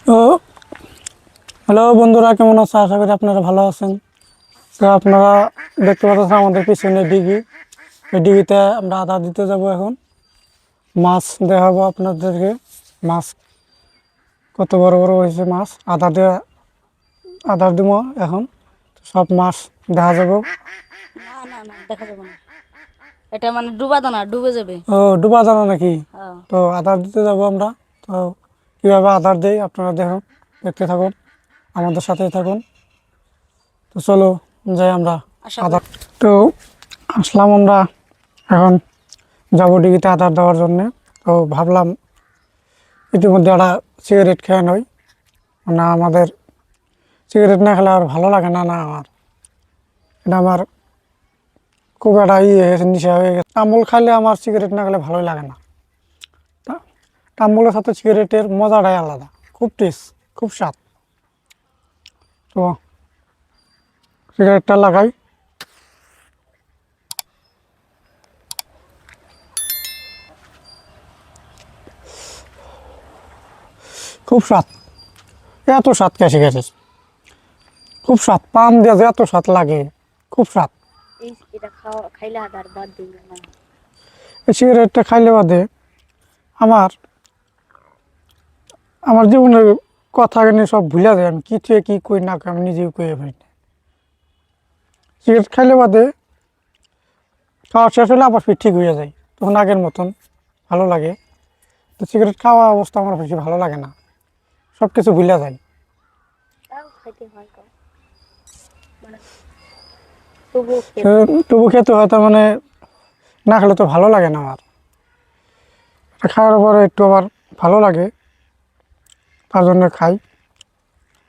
তো হ্যালো বন্ধুরা, কেমন আছো? আশা করি আপনারা ভালো আছেন। তো আপনারা দেখতে পাচ্ছেন আমাদের পিছনে ডিগি। এই ডিগিতে আমরা আদা দিতে যাব এখন। মাছ দেখাবো আপনাদেরকে। মাছ কত বড় বড় হয়েছে মাছ। আদা দিব এখন। সব মাছ দেখা যাবো। না না না, দেখা যাবে না। এটা মানে ডুবা দানা, ডুবে যাবে। ও, ডুবা জানা নাকি? হ্যাঁ। তো আদার দিতে যাব আমরা। তো কীভাবে আদার দেই আপনারা দেখুন, দেখতে থাকুন, আমাদের সাথেই থাকুন। তো চলো যাই আমরা আশা আদা। করি। তো আসলাম আমরা এখন, যাবো ডিগিতে আদার দেওয়ার জন্যে। তো ভাবলাম ইতিমধ্যে একটা সিগারেট খেয়ে নই। মানে আমাদের সিগারেট না খেলে আর ভালো লাগে না। না আমার এটা আমার খুব একটা হয়ে গেছে, নেশা হয়ে গেছে। তাম্বুল খাইলে আমার সিগারেট না খেলে ভালোই লাগে না। তাম্বুলের সাথে সিগারেটের মজাটাই আলাদা, খুব টেস্ট, খুব স্বাদ। তো সিগারেটটা লাগাই। খুব স্বাদ, এত স্বাদ কে শিখেছিস? খুব স্বাদ, পান দিয়ে যে এত স্বাদ লাগে, খুব স্বাদ। এটা খাইলে আদার বাদ দিবে না। এই সিগারেটটা খাইলে বাদে আমার আমার জীবনের কথা নিয়ে সব ভুলে যায়। আমি কি থেকে কি কই না কই আমি নিজেও কয়ে ফেলি না। সিগারেট খাইলে বাদে খাওয়া শেষ হলে আবার ফির ঠিক হয়ে যায়, তখন আগের মতন ভালো লাগে। তো সিগারেট খাওয়া অবস্থা আমার বেশি ভালো লাগে না, সব কিছু ভুলে যায়। তাও খাইতে হয় কম, মানে তবুও তো খেতে হয়। তবু খেতে হয়, তার মানে না খেলে তো ভালো লাগে না আমার। এটা খাওয়ার পরে একটু আবার ভালো লাগে, তার জন্য খাই।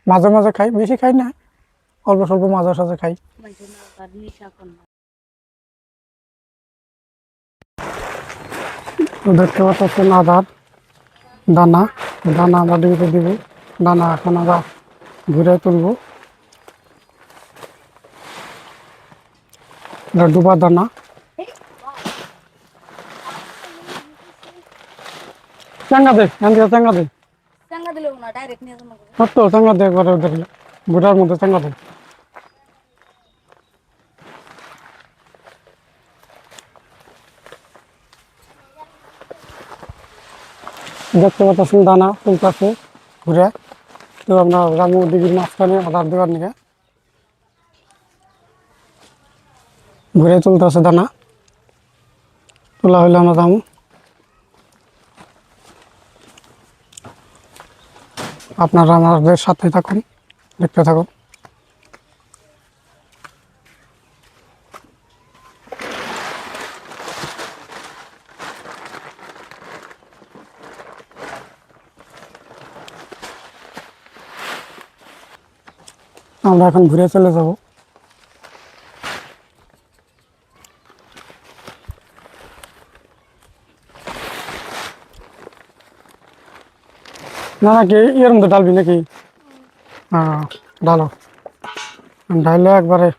মাঝে মাঝে খাই, বেশি খাই না, অল্প স্বল্প মাঝে সাঝে খাই। মাঝে না আবার নেশা কর না। তো দেখতে পাচ্ছেন আদার দানা। দানা আমরা ডিবিতে দিব। দানা এখন আমরা ঘুরে তুলবো। এটা ডুবা দানা। চাঙ্গা দে, চাঙ্গা দে। চাঙ্গা দিলেও না, ডাইরেক্ট নিয়ে যাবো। সত্য চাঙ্গা দে একবারে ওদের গুড়ার মধ্যে চাঙ্গা দে। দেখতে পাচ্ছেন দানা তুলতেছে ঘুরে। তো আমরা রামু দিঘির মাঝখানে আদার দেওয়ার নিকে ঘুরে তুলতেছে দানা। তোলা হইলে আমরা যাবো। আপনারা আমাদের সাথে থাকুন, দেখতে থাকুন। আমরা এখন ঘুরে চলে যাব। না নাকি এর মধ্যে ডালবি নাকি? হ্যাঁ, ডালো। ডাইলে একবারে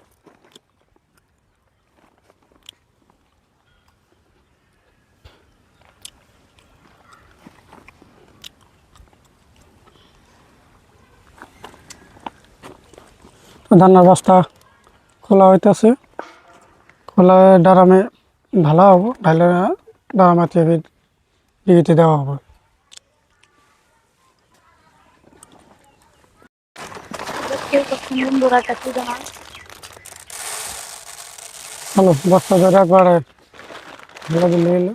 ধানের বস্তা খোলা হইতেছে। খোলা ডারামে ঢালা হবো, ঢাইলে ডারামে ডিগিতে দেওয়া হবে। কেউ কখন বন্ধুরা কাছে জানা। হ্যালো, বস্তা ধরে একবারে ঢেলে দিলে এলো।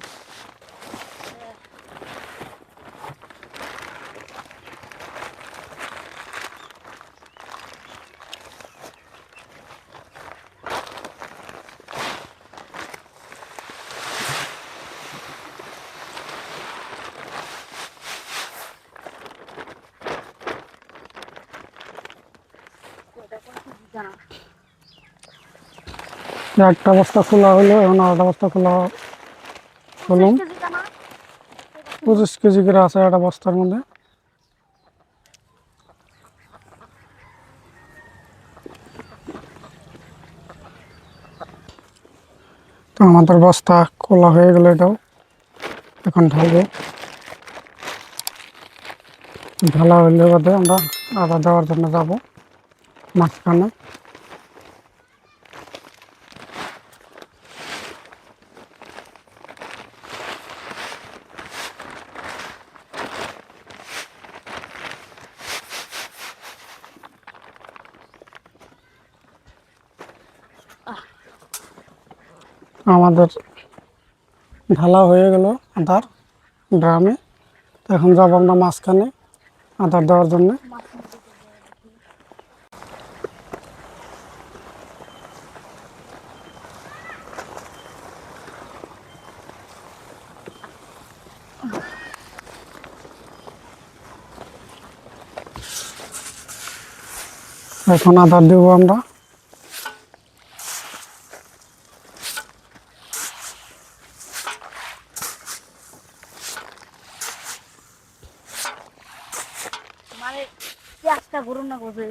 জানা একটা বস্তা খোলা হইলো, এখন আরেকটা বস্তা খোলা হলাম। 25 কেজি জানা। 25 কেজি করে আছে একটা বস্তার মধ্যে। তো আমাদের বস্তা খোলা হয়ে গেল, এটাও এখন ঢালবো। ঢালা হইলে বাদে আমরা আদা দেওয়ার জন্য যাব মাঝখানে। আমাদের ঢালা হয়ে গেল আদার ড্রামে। এখন যাব আমরা মাঝখানে আদার দেওয়ার জন্য। এখন আদার দেবো আমরা। মানে পেঁয়াজটা গরম না করবে।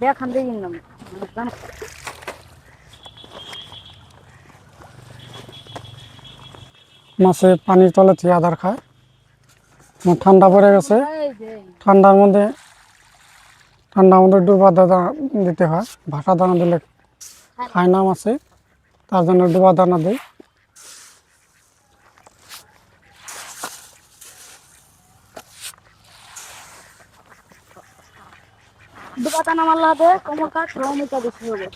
দেখান দিয়ে নিলাম মাছে পানির তলে থেকে আদার খায়। ঠান্ডা পড়ে গেছে, ঠান্ডার মধ্যে ডুবা দানা দিতে হয়। ভাষা দানা দিলে খায় না মাছে, তার জন্য ডুবা দানা দিই। দুপাতা নামার লাগে কোমর কাঠ রমিটা বেশি হবে।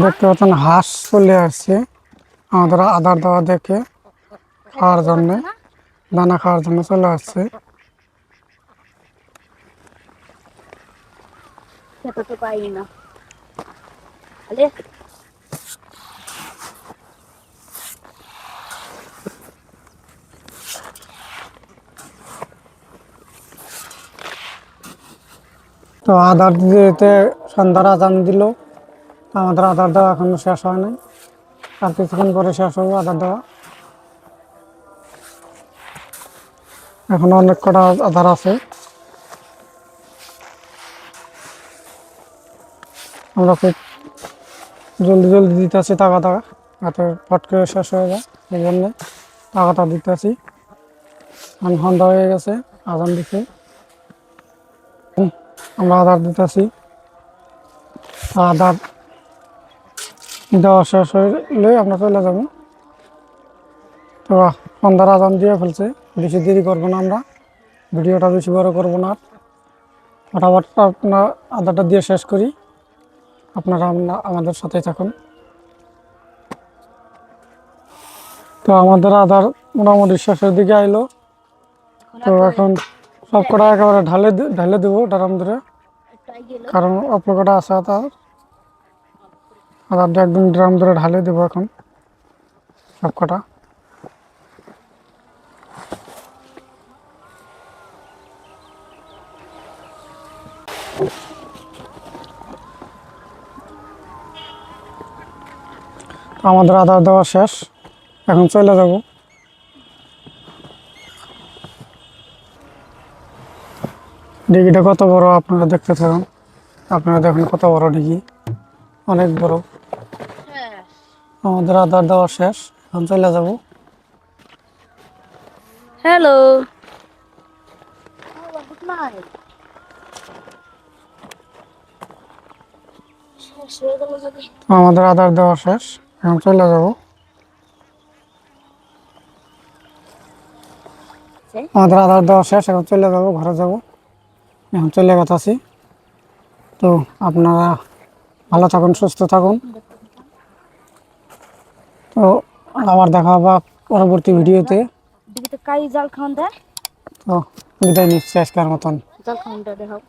দেখতে পাচ্ছেন হাঁস চলে আসছে আমাদের আদার দেওয়া দেখে খাওয়ার জন্য, দানা খাওয়ার জন্য চলে আসছে। খেতে তো পাই না। আরে তো আদার দিতে সন্ধ্যার আজান দিল, আমাদের আদার দেওয়া এখনো শেষ হয় নাই। আর কিছুক্ষণ পরে শেষ হবো আদার দেওয়া। এখনো অনেক কটা আদার আছে। আমরা খুব জলদি জলদি দিতেছি টাকা যাতে ফট করে শেষ হয়ে যায়, এই জন্যে টাকাটা দিতেছি। সন্ধ্যা হয়ে গেছে, আজান দিচ্ছে, আমরা আদার দিতেছি। আদার দেওয়া শেষ হলে আমরা চলে যাবো। তো সন্ধ্যার আজান দিয়ে ফেলছে, বেশি দেরি করবো না, আমরা ভিডিওটা বেশি বড় করবো না। ফটাফট আপনার আদাটা দিয়ে শেষ করি, আপনারা আমাদের সাথে থাকুন। তো আমাদের আদার মোটামুটি শেষের দিকে আইলো। তো এখন সব কটা একেবারে ঢালে দেবো ড্রাম ধরে, কারণ অল্প কটা আছে আদারটা একদম ড্রাম ধরে ঢালে দেবো এখন সব কটা। আমাদের আদার দেওয়া শেষ, এখন চলে যাব। ডিগিটা কত বড় আপনারা দেখতে থাকুন। আপনারা দেখুন কত বড় ডিগি, অনেক বড়। আমাদের আদার দেওয়া শেষ, এখন চলে যাব। Hello good night. আমাদের আদার দেওয়া শেষ, এখন চলে যাব। আমাদের আদার দেওয়া শেষ, এখন চলে যাব, ঘরে যাব। এখন চলে গেছি। তো আপনারা ভালো থাকুন, সুস্থ থাকুন। তো আবার দেখা হবে পরবর্তী ভিডিওতে। কাই জাল খাওয়ান দেয়, তো বিদায় নিচ্ছি আজকের মতন। জাল খাওয়ানটা দেখাও।